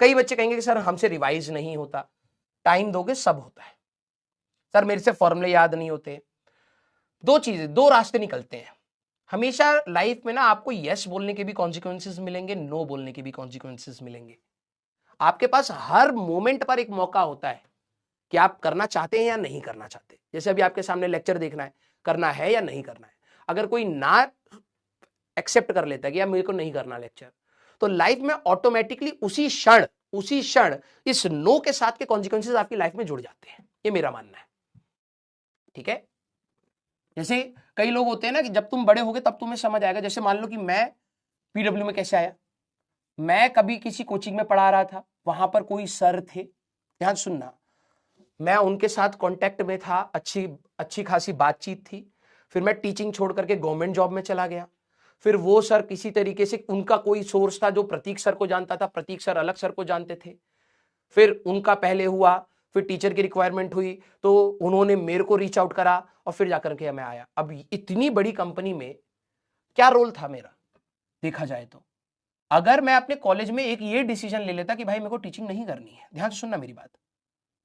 कई बच्चे कहेंगे कि सर हमसे रिवाइज नहीं होता, टाइम दोगे सब होता है। सर मेरे से फॉर्मूले याद नहीं होते। दो चीजें, दो रास्ते निकलते हैं हमेशा लाइफ में ना। आपको यस बोलने के भी कॉन्सिक्वेंसेस मिलेंगे, नो बोलने के भी कॉन्सिक्वेंसेस मिलेंगे। आपके पास हर मोमेंट पर एक मौका होता है कि आप करना चाहते हैं या नहीं करना चाहते। जैसे अभी आपके सामने लेक्चर देखना है, करना है या नहीं करना है। अगर कोई ना एक्सेप्ट कर लेता है कि यार मेरे को नहीं करना लेक्चर, तो लाइफ में ऑटोमेटिकली उसी क्षण इस नो के साथ के कॉन्सिक्वेंसेस आपकी लाइफ में जुड़ जाते हैं। ये मेरा मानना है, ठीक है। जैसे कई लोग होते हैं ना कि जब तुम बड़े होगे तब तुम्हें समझ आएगा। जैसे मान लो कि मैं पीडब्ल्यू में कैसे आया। मैं कभी किसी कोचिंग में पढ़ा रहा था, वहां पर कोई सर थे, ध्यान सुनना, मैं उनके साथ कांटेक्ट में था, अच्छी खासी बातचीत थी। फिर मैं टीचिंग छोड़ करके गवर्नमेंट जॉब में चला गया। फिर वो सर किसी तरीके से, उनका कोई सोर्स था जो प्रतीक सर को जानता था, प्रतीक सर अलग सर को जानते थे। फिर उनका पहले हुआ, फिर टीचर की रिक्वायरमेंट हुई तो उन्होंने मेरे को रीच आउट करा और फिर जाकर के मैं आया। अब इतनी बड़ी कंपनी में क्या रोल था मेरा देखा जाए तो। अगर मैं अपने कॉलेज में एक ये डिसीजन ले लेता कि भाई मेरे को टीचिंग नहीं करनी है, ध्यान से सुनना मेरी बात,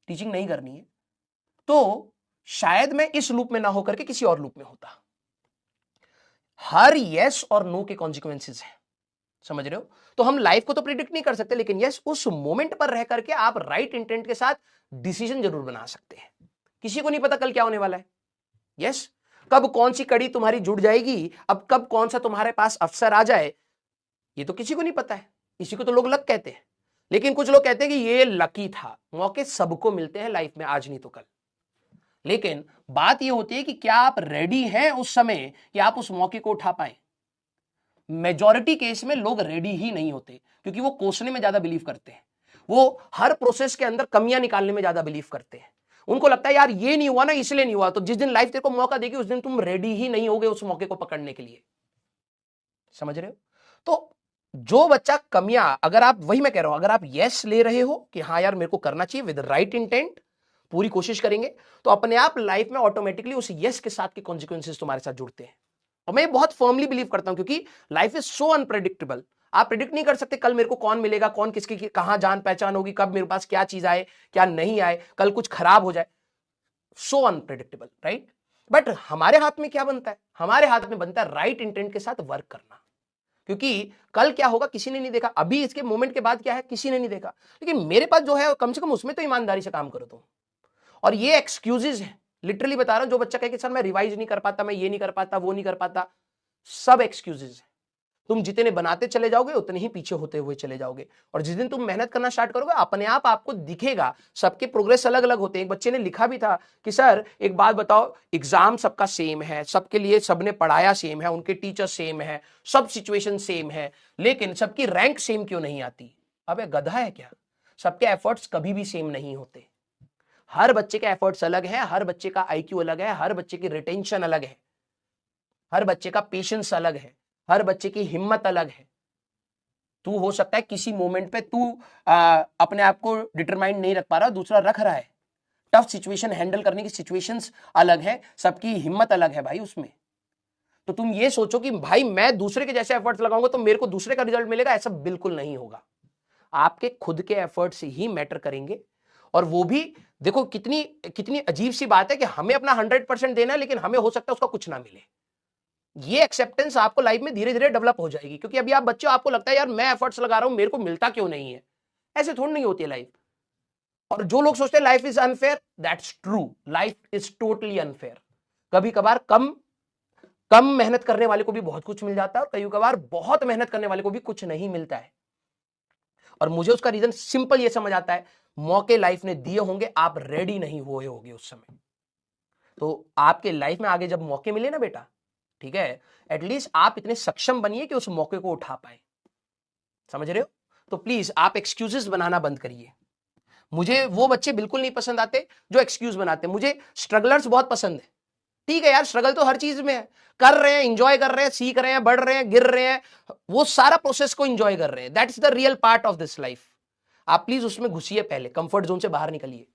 टीचिंग नहीं करनी है, तो शायद मैं इस लूप में ना होकर के किसी और लूप में होता। हर यस और नो के कॉन्सिक्वेंसेस हैं, समझ रहे हो। तो हम लाइफ को तो प्रिडिक्ट नहीं कर सकते, लेकिन यस उस मोमेंट पर रह करके आप राइट इंटेंट के साथ डिसीजन जरूर बना सकते हैं। किसी को नहीं पता कल क्या होने वाला है। यस, कब कौन सी कड़ी तुम्हारी जुड़ जाएगी, अब कब कौन सा तुम्हारे पास अफसर आ जाए, ये तो किसी को नहीं पता है। इसी को तो लोग लक कहते हैं। लेकिन कुछ लोग कहते हैं कि ये लकी था। मौके सबको मिलते हैं लाइफ में, आज नहीं तो कल। लेकिन बात यह होती है कि क्या आप रेडी हैं उस समय कि आप उस मौके को उठा पाए। मेजॉरिटी केस में लोग रेडी ही नहीं होते, क्योंकि वो कोसने में ज्यादा बिलीव करते हैं। वो हर प्रोसेस के अंदर कमियां निकालने में ज्यादा बिलीव करते हैं। उनको लगता है यार ये नहीं हुआ ना, इसलिए नहीं हुआ। तो जिस दिन लाइफ तेरे को मौका देगी उस दिन तुम रेडी ही नहीं होगे उस मौके को पकड़ने के लिए, समझ रहे हो। तो जो बच्चा कमियां, अगर आप, वही मैं कह रहा हूं, अगर आप यस ले रहे हो कि हाँ यार मेरे को करना चाहिए विद राइट इंटेंट, पूरी कोशिश करेंगे, तो अपने आप लाइफ में ऑटोमेटिकली उस यस के साथ के कॉन्सिक्वेंसेस तुम्हारे साथ जुड़ते हैं। और मैं बहुत फर्मली बिलीव करता हूं, क्योंकि लाइफ इज सो अनप्रेडिक्टेबल। आप प्रेडिक्ट नहीं कर सकते कल मेरे को कौन मिलेगा, कौन किसकी कहां जान पहचान होगी, कब मेरे पास क्या चीज आए क्या नहीं आए, कल कुछ खराब हो जाए। सो अनप्रेडिक्टेबल, राइट। बट हमारे हाथ में क्या बनता है, हमारे हाथ में बनता है राइट इंटेंट के साथ वर्क करना। क्योंकि कल क्या होगा किसी ने नहीं देखा, अभी इसके मोमेंट के बाद क्या है किसी ने नहीं देखा। लेकिन मेरे पास जो है कम से कम उसमें तो ईमानदारी से काम करो तुम। और ये एक्सक्यूजेज है, लिटरली बता रहा हूं। जो बच्चा कहे कि सर मैं रिवाइज नहीं कर पाता, मैं ये नहीं कर पाता, वो नहीं कर पाता, सब एक्सक्यूजेज है। तुम जितने बनाते चले जाओगे उतने ही पीछे होते हुए चले जाओगे। और जिस दिन तुम मेहनत करना स्टार्ट करोगे अपने आप आपको दिखेगा। सबके प्रोग्रेस अलग अलग होते हैं। एक बच्चे ने लिखा भी था कि सर एक बात बताओ, एग्जाम सबका सेम है, सबके लिए सबने पढ़ाया सेम है, उनके टीचर सेम है, सब सिचुएशन सेम है, लेकिन सबकी रैंक सेम क्यों नहीं आती। अबे गधा है क्या, सबके एफर्ट्स कभी भी सेम नहीं होते। हर बच्चे के एफर्ट्स अलग है, हर बच्चे का आईक्यू अलग है, हर बच्चे की रिटेंशन अलग है, हर बच्चे का पेशेंस अलग है, हर बच्चे की हिम्मत अलग है। तू हो सकता है किसी मोमेंट पे तू अपने आप को डिटरमाइंड नहीं रख पा रहा, दूसरा रख रहा है। टफ सिचुएशन हैंडल करने की सिचुएशंस अलग है, सबकी हिम्मत अलग है भाई उसमें। तो तुम ये सोचो कि भाई मैं दूसरे के जैसे एफर्ट्स लगाऊंगा तो मेरे को दूसरे का रिजल्ट मिलेगा, ऐसा बिल्कुल नहीं होगा। आपके खुद के एफर्ट्स ही मैटर करेंगे। और वो भी देखो कितनी कितनी अजीब सी बात है कि हमें अपना 100% देना है, लेकिन हमें हो सकता है उसका कुछ ना मिले। ये एक्सेप्टेंस आपको लाइफ में धीरे धीरे डेवलप हो जाएगी। क्योंकि अभी आप बच्चे हो, आपको लगता है यार मैं एफर्ट्स लगा रहा हूं मेरे को मिलता क्यों नहीं है। ऐसे थोड़ी नहीं होती है लाइफ। और जो लोग सोचते हैं life is unfair, that's true, life is totally unfair. कभी कभार कम कम मेहनत करने वाले को भी बहुत कुछ मिल जाता है, और कई कभार बहुत मेहनत करने वाले को भी कुछ नहीं मिलता है। और मुझे उसका रीजन सिंपल ये समझ आता है, मौके लाइफ ने दिए होंगे, आप रेडी नहीं हुए होगे उस समय। तो आपके लाइफ में आगे जब मौके मिले ना बेटा, ठीक है, एटलीस्ट आप इतने सक्षम बनिए कि उस मौके को उठा पाए। समझ रहे हो। तो प्लीज आप एक्सक्यूजेस बनाना बंद करिए। मुझे वो बच्चे बिल्कुल नहीं पसंद आते जो एक्सक्यूज बनाते। मुझे स्ट्रगलर्स बहुत पसंद है। ठीक है यार, स्ट्रगल तो हर चीज में है, कर रहे हैं, इंजॉय कर रहे हैं, सीख रहे हैं, बढ़ रहे हैं, गिर रहे हैं, वो सारा प्रोसेस को इंजॉय कर रहे हैं। That's the real part of this life. आप प्लीज उसमें घुसिए, पहले कंफर्ट जोन से बाहर निकलिए।